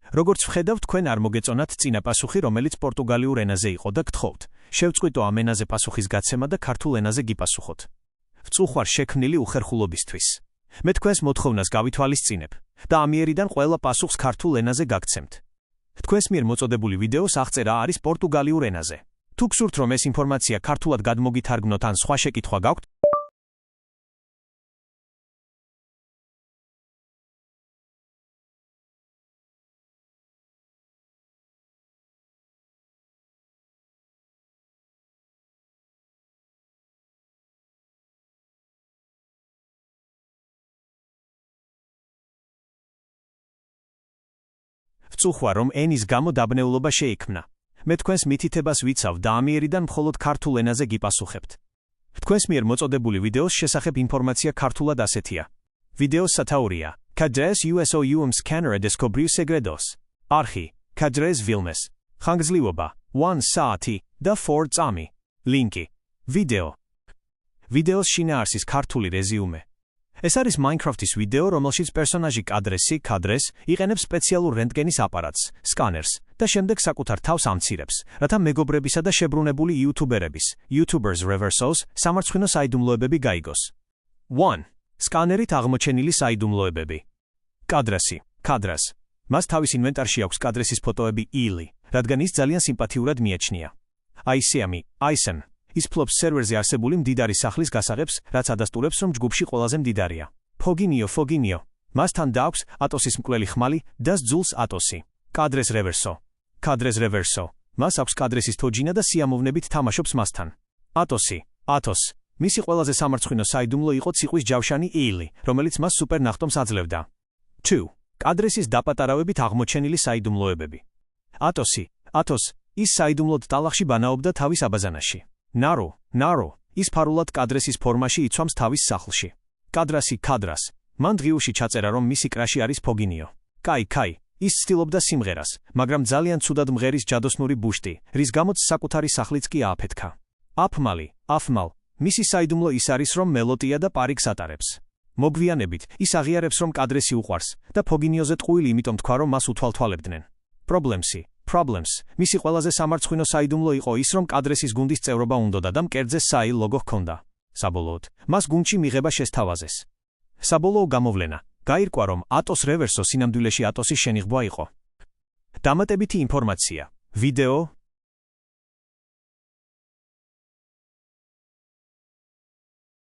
როგორც ვხედავთ, თქვენ არ მოგეწონათ წინა პასუხი, რომელიც პორტუგალიურ ენაზე იყო და გთხოვთ, შევწყვიტო ამ ენაზე პასუხის გაცემა და ქართულ ენაზე გიპასუხოთ. ვწუხარ შექმნილი უხერხულობისთვის. მე თქვენს მოთხოვნას გავითვალისწინებ და ამიერიდან ყველა პასუხს ქართულ ენაზე გაგცემთ. თქვენს მიერ მოწოდებული ვიდეოს აღწერა არის პორტუგალიურ ენაზე. თუ გსურთ, რომ ეს ინფორმაცია ქართულად გადმოგითარგმნოთ ან სხვა შეკითხვა გაქვთ, ვწუხარ, რომ ენის გამო დაბნეულობა შეიქმნა. მე თქვენს მითითებას ვიცავ და ამიერიდან მხოლოდ ქართულ ენაზე გიპასუხებთ. თქვენს მიერ მოწოდებული ვიდეოს შესახებ ინფორმაცია ქართულად ასეთია. ვიდეოს სათაურია: Cadês o scanner descobriu segredos. არხი: Cadês Vilmes. ხანგრძლივობა: 1 საათი და 4 წამი. ლინკი: ვიდეო. ვიდეოს შინაარსის ქართული რეზიუმე. ეს არის Minecraft-ის ვიდეო, რომელშიც პერსონაჟი კადრეს იყენებს სპეციალურ რენტგენის აპარატს, სკანერს და შემდეგ საკუთარ თავს ამცირებს, რათა მეგობრებისა და შებრუნებული YouTubers reversos სამარცხვინო საიდუმლოებები გაიგოს. 1. სკანერით აღმოჩენილი საიდუმლოებები. კადრას. მას თავის ინვენტარში აქვს კადრესის ფოტოები ილი, რადგან ის ძალიან სიმპათიურად მიეჩნია. Aisen. ის ფლობს სერვერზე არსებული მდიდარი სახლის გასაღებს, რაც ადასტურებს, რომ ჯგუფში ყველაზე მდიდარია. Foginio. მასთან დააქვს ატოსის მკვლელი ხმალი და სძულს ატოსი. კადრეს რევერსო. მას აქვს კადრესის თოჯინა და სიამოვნებით თამაშობს მასთან. ატოს. მისი ყველაზე სამარცხვინო საიდუმლო იყო ციყვის ჯავშანი ილი, რომელიც მას სუპერ ნახტომს აძლევდა. 2. კადრესის დაპატარავებით აღმოჩენილი საიდუმლოებები. ატოს. ის საიდუმლოდ ტალახში ბანაობდა თავის აბაზანაში. ნარო. ის ფარულად კადრესის ფორმაში იცვამს თავის სახლში. კადრას. მან დღიურში ჩაწერა, რომ მისი კრაში არის ფოგინიო. კაი. ის ცდილობდა სიმღერას, მაგრამ ძალიან ცუდად მღერის ჯადოსნური ბუშტი, რის გამოც საკუთარი სახლიც კი ააფეთქა. აფმალ. მისი საიდუმლო ის არის, რომ მელოტია და პარიკს ატარებს. მოგვიანებით, ის აღიარებს, რომ კადრესი უყვარს და ფოგინიოზე ტყუილი, იმიტომ თქვა, რომ მას უთვალთვალებდნენ. Problems. მისი ყველაზე სამარცხვინო საიდუმლო იყო ის, რომ კადრესის გუნდის წევრობა უნდოდა და მკერდზე საი ლოგო ჰქონდა. საბოლოოდ, მას გუნდში მიღება შესთავაზეს. საბოლოო გამოვლენა: გაირკვა, რომ ატოს რევერსო სინამდვილეში ატოსის შენიღბვა იყო. დამატებითი ინფორმაცია. ვიდეო